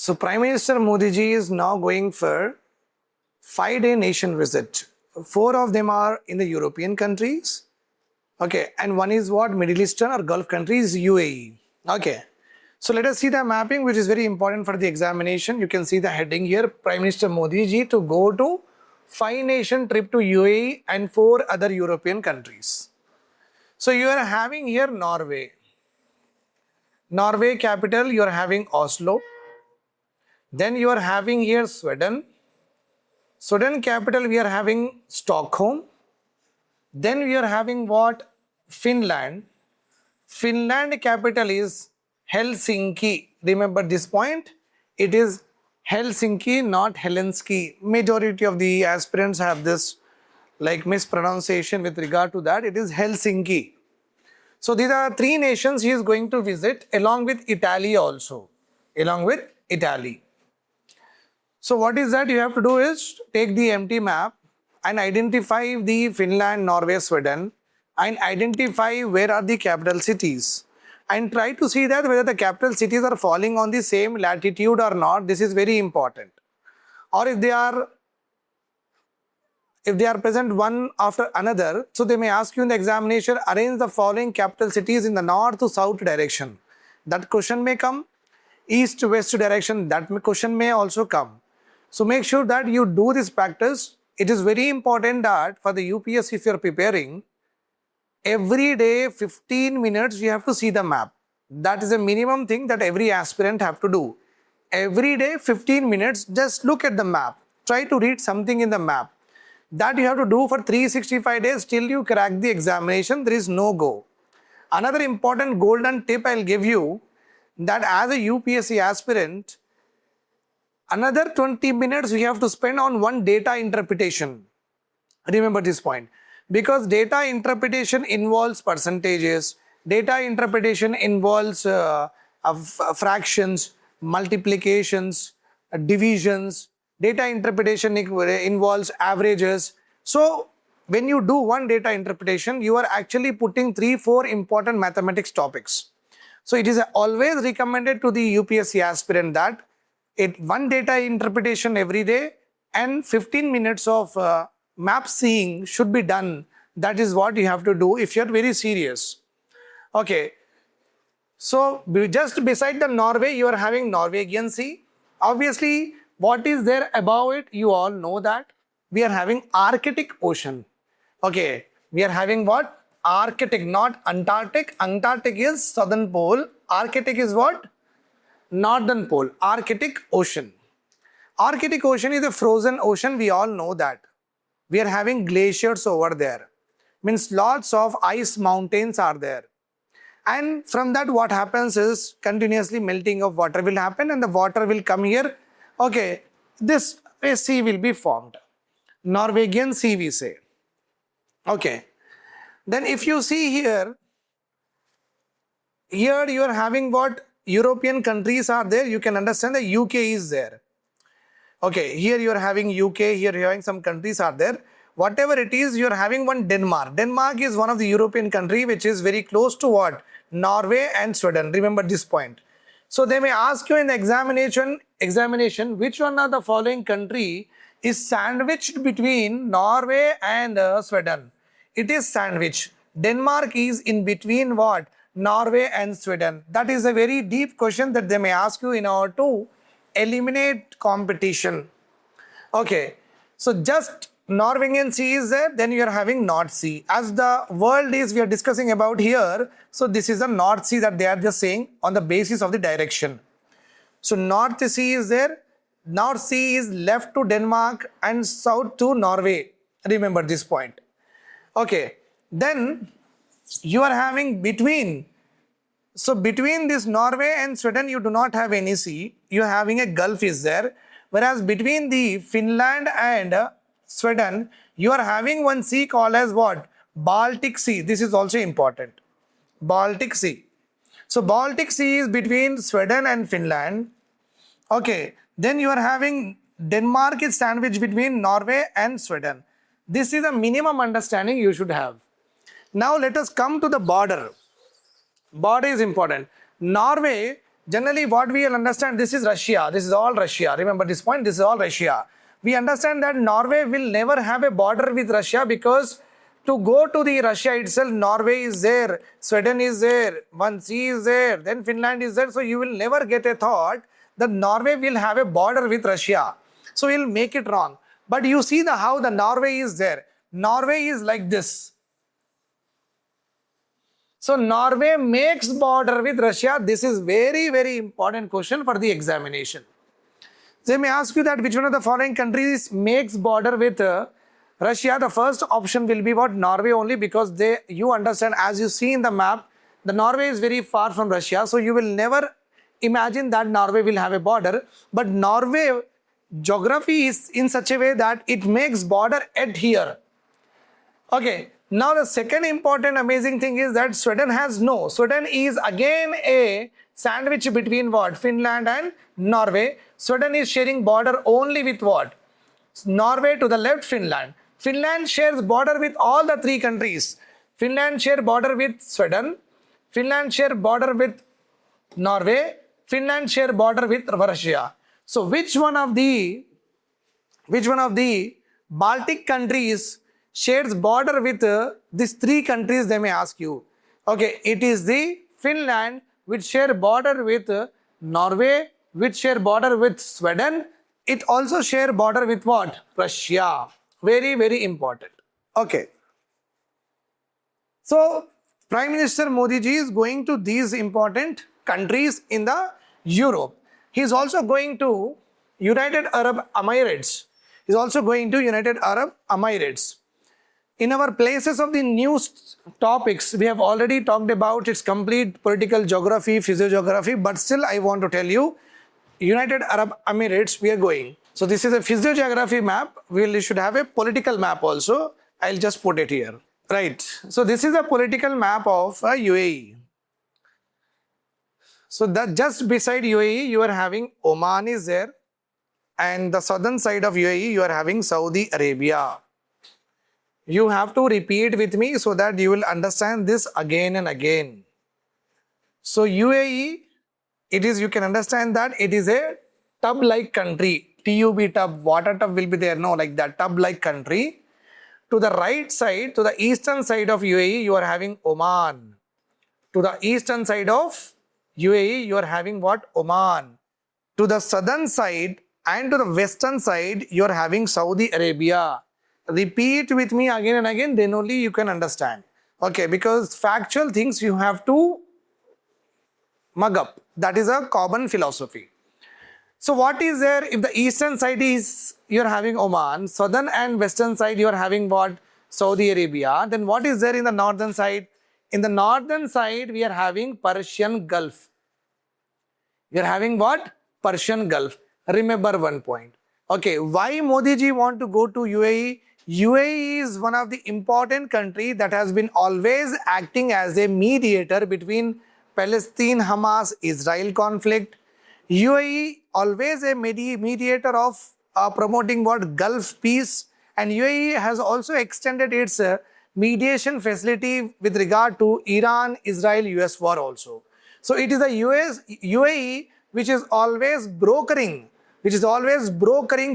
So Prime Minister Modi ji is now going for 5-day nation visit. 4 of them are in the European countries. Okay, and one is what? Middle Eastern or Gulf countries, UAE. Okay. So let us see the mapping, which is very important for the examination. You can see the heading here, Prime Minister Modi ji to go to 5-nation trip to UAE and 4 other European countries. So you are having here Norway. Norway capital, you are having Oslo. Then you are having here Sweden. Sweden capital, we are having Stockholm. Then we are having what? Finland. Finland capital is Helsinki. Remember this point? It is Helsinki, not Helsinki. Majority of the aspirants have this like mispronunciation with regard to that. It is Helsinki. So these are 3 nations he is going to visit along with Italy also. Along with Italy. So what is that you have to do is take the empty map and identify the Finland, Norway, Sweden and identify where are the capital cities and try to see that whether the capital cities are falling on the same latitude or not. This is very important. Or if they are present one after another, so they may ask you in the examination, arrange the following capital cities in the north to south direction. That question may come. East to west direction, that question may also come. So make sure that you do this practice. It is very important that for the UPSC, if you are preparing, every day 15 minutes you have to see the map. That is a minimum thing that every aspirant have to do. Every day 15 minutes, just look at the map. Try to read something in the map. That you have to do for 365 days till you crack the examination. There is no go. Another important golden tip I will give you, that as a UPSC aspirant, another 20 minutes we have to spend on one data interpretation. Remember this point. Because data interpretation involves percentages, data interpretation involves fractions, multiplications, divisions, data interpretation involves averages. So when you do one data interpretation, you are actually putting 3-4 important mathematics topics. So it is always recommended to the UPSC aspirant that one data interpretation every day and 15 minutes of map seeing should be done. That is what you have to do if you are very serious. Okay. So just beside the Norway, you are having Norwegian Sea. Obviously, what is there above it? You all know that. We are having Arctic Ocean. Okay. We are having what? Arctic, not Antarctic. Antarctic is southern pole. Arctic is what? Northern pole. Arctic Ocean. Arctic Ocean is a frozen ocean. We all know that. We are having glaciers over there. Means lots of ice mountains are there. And from that what happens is continuously melting of water will happen and the water will come here. Okay. This sea will be formed. Norwegian Sea we say. Okay. Then if you see here you are having what? European countries are there. You can understand the UK is there. Okay, here you are having UK, here you are having some countries are there. Whatever it is, you are having one Denmark. Denmark is one of the European country which is very close to what? Norway and Sweden. Remember this point. So they may ask you in the examination which one of the following country is sandwiched between Norway and Sweden. It is sandwiched. Denmark is in between what? Norway and Sweden. That is a very deep question that they may ask you in order to eliminate competition. Okay. So just Norwegian Sea is there, then you are having North Sea. As the world is we are discussing about here, so this is the North Sea that they are just saying on the basis of the direction. So North Sea is there. North Sea is left to Denmark and south to Norway. Remember this point. Okay. Then you are having between. So between this Norway and Sweden, you do not have any sea. You are having a Gulf is there. Whereas between the Finland and Sweden, you are having one sea called as what? Baltic Sea. This is also important. Baltic Sea. So Baltic Sea is between Sweden and Finland. Okay. Then you are having Denmark is sandwiched between Norway and Sweden. This is a minimum understanding you should have. Now let us come to the border. Border is important. Norway, Generally, what we will understand, this is Russia. This is all Russia. Remember this point, this is all Russia. We understand that Norway will never have a border with Russia because to go to the Russia itself, Norway is there, Sweden is there, one sea is there, then Finland is there. So you will never get a thought that Norway will have a border with Russia. So we'll make it wrong. But you see how the Norway is there. Norway is like this. So Norway makes border with Russia. This is very, very important question for the examination. They may ask you that which one of the following countries makes border with Russia. The first option will be what? Norway only, because you understand, as you see in the map, the Norway is very far from Russia. So you will never imagine that Norway will have a border. But Norway geography is in such a way that it makes border at here. Okay. Now the second important amazing thing is that Sweden has no. Sweden is again a sandwich between what? Finland and Norway. Sweden is sharing border only with what? Norway to the left, Finland. Finland shares border with all the three countries. Finland share border with Sweden. Finland share border with Norway. Finland share border with Russia. So which one of the Baltic countries shares border with these three countries, they may ask you. Okay, it is the Finland which share border with Norway, which share border with Sweden. It also share border with what? Russia. Very, very important. Okay. So, Prime Minister Modi ji is going to these important countries in the Europe. He is also going to United Arab Emirates. He is also going to United Arab Emirates. In our places of the news topics, we have already talked about its complete political geography, physiogeography, but still I want to tell you, United Arab Emirates we are going. So this is a physiogeography map. We should have a political map also. I'll just put it here. Right. So this is a political map of UAE. So that just beside UAE, you are having Oman is there. And the southern side of UAE, you are having Saudi Arabia. You have to repeat with me so that you will understand this again and again. So UAE, you can understand that it is a tub-like country. TUB tub, water tub will be there. No, like that tub-like country. To the right side, to the eastern side of UAE, you are having Oman. To the eastern side of UAE, you are having what? Oman. To the southern side and to the western side, you are having Saudi Arabia. Repeat with me again and again, then only you can understand. Okay, because factual things you have to mug up. That is a common philosophy. So what is there if the eastern side is, you are having Oman, southern and western side you are having what? Saudi Arabia. Then what is there in the northern side? In the northern side we are having Persian Gulf. We are having what? Persian Gulf. Remember one point. Okay, why Modi ji want to go to UAE? UAE is one of the important countries that has been always acting as a mediator between Palestine-Hamas-Israel conflict. UAE always a mediator of promoting what? Gulf peace. And UAE has also extended its mediation facility with regard to Iran-Israel-US war also. So it is the UAE which is always brokering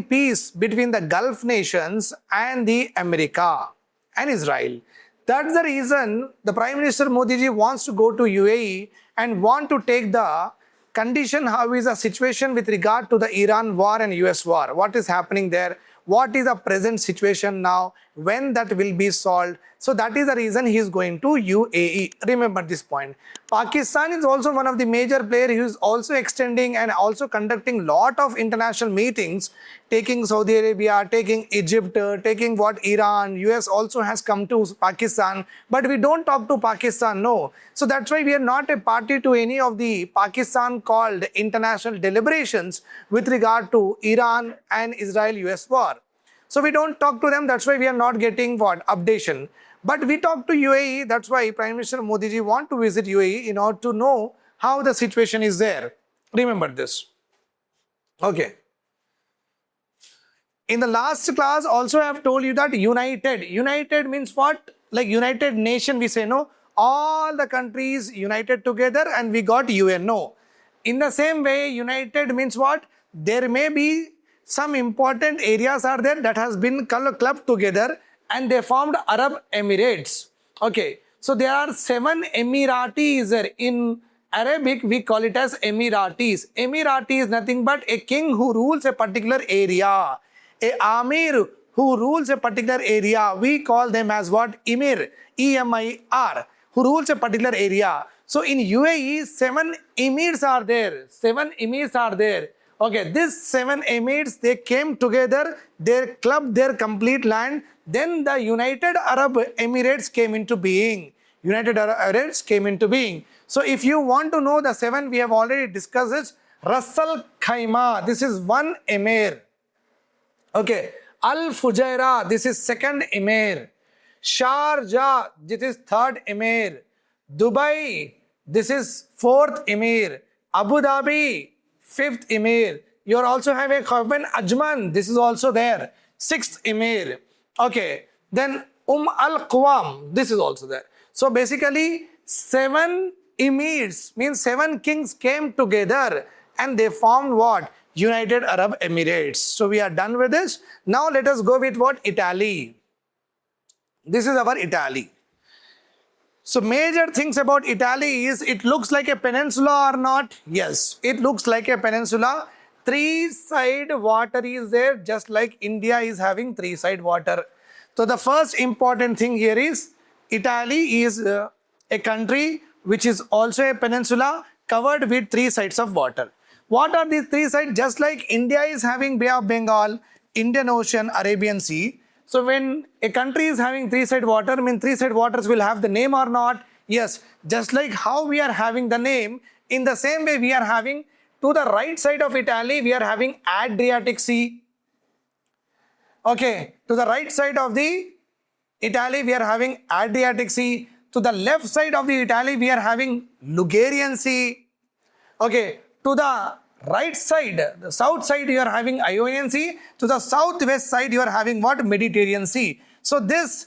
peace between the Gulf nations and the America and Israel. That's the reason the Prime Minister Modi ji wants to go to UAE and want to take the condition, how is the situation with regard to the Iran war and US war. What is happening there? What is the present situation now? When that will be solved? So that is the reason he is going to UAE. Remember this point. Pakistan is also one of the major players who is also extending and also conducting lot of international meetings, taking Saudi Arabia, taking Egypt, taking what? Iran. US also has come to Pakistan, but we don't talk to Pakistan, no. So that's why we are not a party to any of the Pakistan called international deliberations with regard to Iran and Israel-US war. So we don't talk to them, that's why we are not getting what? Updation. But we talk to UAE, that's why Prime Minister Modi ji want to visit UAE in order to know how the situation is there. Remember this. Okay. In the last class also I have told you that United means what? Like United Nation we say, no? All the countries united together and we got UN, no. In the same way, united means what? There may be some important areas are there that has been clubbed together and they formed Arab Emirates. Okay, so there are 7 Emiratis there. In Arabic, we call it as Emiratis. Emirati is nothing but a king who rules a particular area. A Amir who rules a particular area. We call them as what? Emir. E-M-I-R. Who rules a particular area. So in UAE, 7 emirs are there. 7 emirs are there. Okay, these 7 emirs, they came together, they clubbed their complete land. Then the United Arab Emirates came into being. United Arab Emirates came into being. So if you want to know the 7, we have already discussed this. Ras Al Khaimah, this is 1 emir. Okay, Al Fujairah, this is 2nd emir. Sharjah, this is 3rd emir. Dubai, this is 4th emir. Abu Dhabi, 5th emir. You also have a Khawban Ajman, this is also there. 6th emir. Okay, then Al Qawam, this is also there. So basically 7 emirs means 7 kings came together and they formed what? United Arab Emirates. So we are done with this. Now let us go with what? Italy. This is our Italy. So major things about Italy is it looks like a peninsula or not? Yes, it looks like a peninsula. 3-side water is there, just like India is having 3-side water. So the first important thing here is Italy is a country which is also a peninsula covered with 3 sides of water. What are these 3 sides? Just like India is having Bay of Bengal, Indian Ocean, Arabian Sea. So when a country is having 3-side water, I mean 3-side waters will have the name or not? Yes, just like how we are having the name, in the same way we are having to the right side of Italy, we are having Adriatic Sea. Okay, to the right side of the Italy, we are having Adriatic Sea. To the left side of the Italy, we are having Ligurian Sea. Okay, to the right side, the south side, you are having Ionian Sea. To the southwest side, you are having what? Mediterranean Sea. So this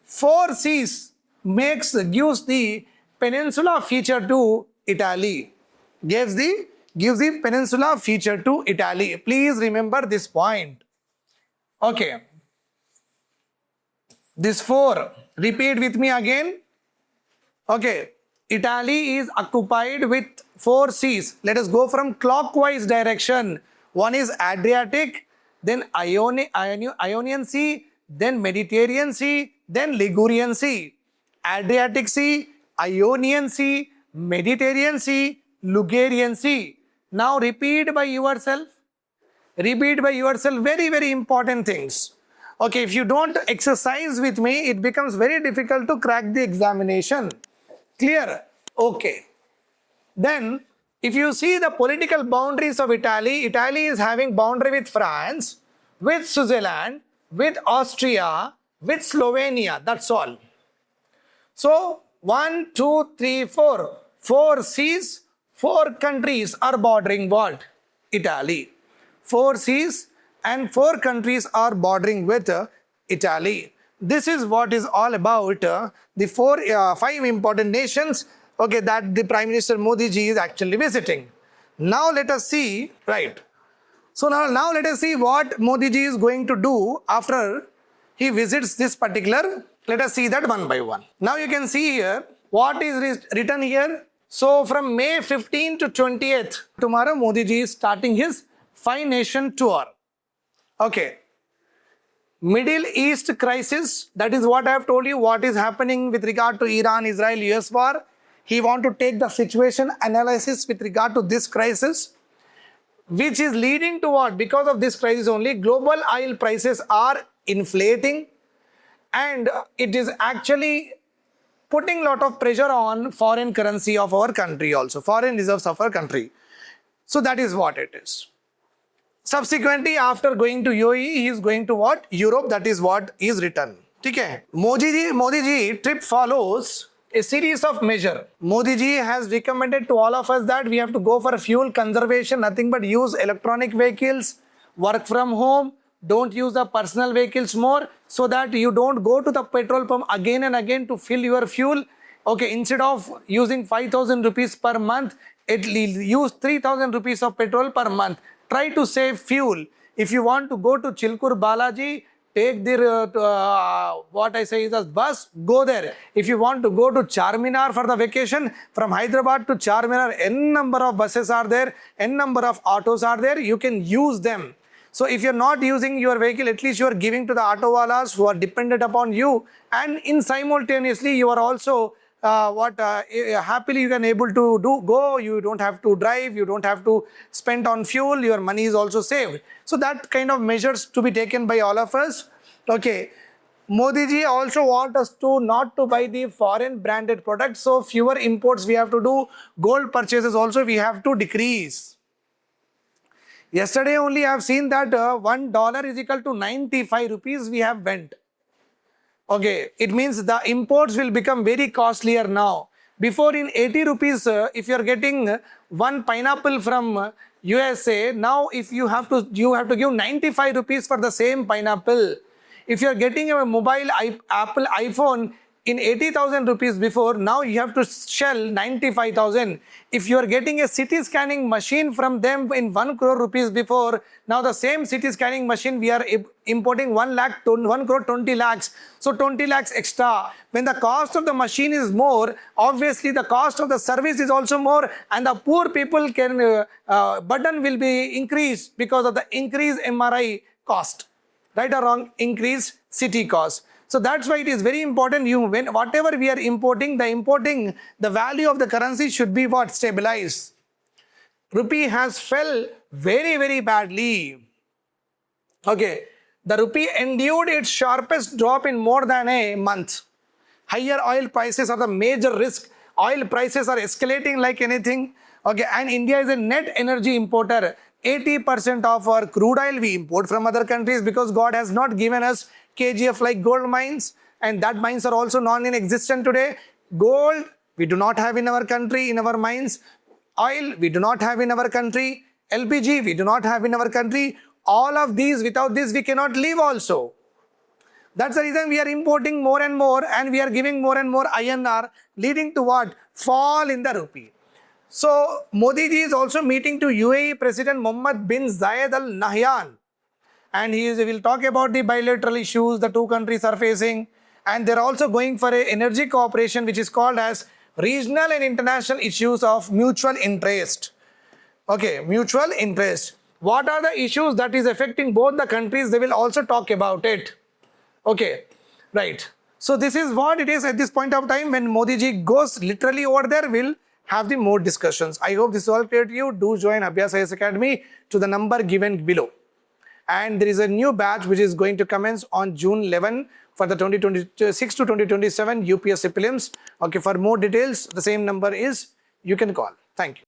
4 seas gives the peninsula feature to Italy. Gives the peninsula feature to Italy. Please remember this point. Okay. This 4. Repeat with me again. Okay. Italy is occupied with 4 seas. Let us go from clockwise direction. One is Adriatic, then Ionian Sea, then Mediterranean Sea, then Ligurian Sea. Adriatic Sea, Ionian Sea, Mediterranean Sea, Ligurian Sea. Now repeat by yourself. Repeat by yourself very, very important things. Okay, if you don't exercise with me, it becomes very difficult to crack the examination. Clear? Okay. Then, if you see the political boundaries of Italy, Italy is having boundary with France, with Switzerland, with Austria, with Slovenia. That's all. So, 1, 2, 3, 4. 4 seas, 4 countries are bordering what? Italy. 4 seas and 4 countries are bordering with Italy. This is what is all about the 5 important nations, okay, that the Prime Minister Modi ji is actually visiting. Now let us see, right. So now let us see what Modi ji is going to do after he visits this particular. Let us see that one by one. Now you can see here what is written here. So from May 15 to 20th, tomorrow Modi ji is starting his 5-nation tour. Okay. Middle East crisis, that is what I have told you, what is happening with regard to Iran, Israel, US war. He want to take the situation analysis with regard to this crisis, which is leading to what? Because of this crisis only, global oil prices are inflating and it is actually putting lot of pressure on foreign currency of our country also, foreign reserves of our country. So that is what it is. Subsequently, after going to UAE, he is going to what? Europe. That is what is written. Okay. Modi ji trip follows a series of measures. Modi ji has recommended to all of us that we have to go for fuel conservation, nothing but use electronic vehicles, work from home, don't use the personal vehicles more, so that you don't go to the petrol pump again and again to fill your fuel. Okay, instead of using 5,000 rupees per month, use 3,000 rupees of petrol per month. Try to save fuel. If you want to go to Chilkur Balaji, take the what I say is a bus, go there. If you want to go to Charminar for the vacation, from Hyderabad to Charminar, n number of buses are there, n number of autos are there, you can use them. So if you're not using your vehicle, at least you are giving to the auto walas who are dependent upon you, and in simultaneously you are also happily you can able to go, you don't have to drive, you don't have to spend on fuel, your money is also saved. So that kind of measures to be taken by all of us. Okay, Modi ji also want us to not to buy the foreign branded products, so fewer imports we have to do, gold purchases also we have to decrease. Yesterday only I have seen that $1 is equal to 95 rupees we have went. Okay, it means the imports will become very costlier now. Before in 80 rupees, if you are getting one pineapple from USA, now if you have to give 95 rupees for the same pineapple. If you are getting a mobile Apple iPhone in 80,000 rupees before, now you have to shell 95,000. If you are getting a CT scanning machine from them in 1 crore rupees before, now the same CT scanning machine we are importing 1 crore 20 lakhs. So 20 lakhs extra. When the cost of the machine is more, obviously the cost of the service is also more, and the poor people can burden will be increased because of the increased MRI cost. Right or wrong? Increased CT cost. So that's why it is very important, when whatever we are importing, the value of the currency should be what? Stabilized. Rupee has fell very, very badly. Okay, the rupee endured its sharpest drop in more than a month. Higher oil prices are the major risk. Oil prices are escalating like anything. Okay, and India is a net energy importer. 80% of our crude oil we import from other countries because God has not given us KGF like gold mines, and that mines are also non-existent today. Gold we do not have in our country, in our mines. Oil we do not have in our country. LPG we do not have in our country. All of these, without this we cannot live also. That's the reason we are importing more and more, and we are giving more and more INR, leading to what? Fall in the rupee. So Modi ji is also meeting to UAE President Mohammed bin Zayed Al Nahyan, and he will talk about the bilateral issues the two countries are facing, and they are also going for a energy cooperation which is called as regional and international issues of mutual interest. Okay, mutual interest. What are the issues that is affecting both the countries? They will also talk about it. Okay, right. So this is what it is at this point of time. When Modi ji goes literally over there, we'll have the more discussions. I hope this is all clear to you. Do join Abhyas IAS Academy to the number given below. And there is a new batch which is going to commence on June 11 for the 2026 to 2027 UPSC Prelims. Okay, for more details, the same number is you can call. Thank you.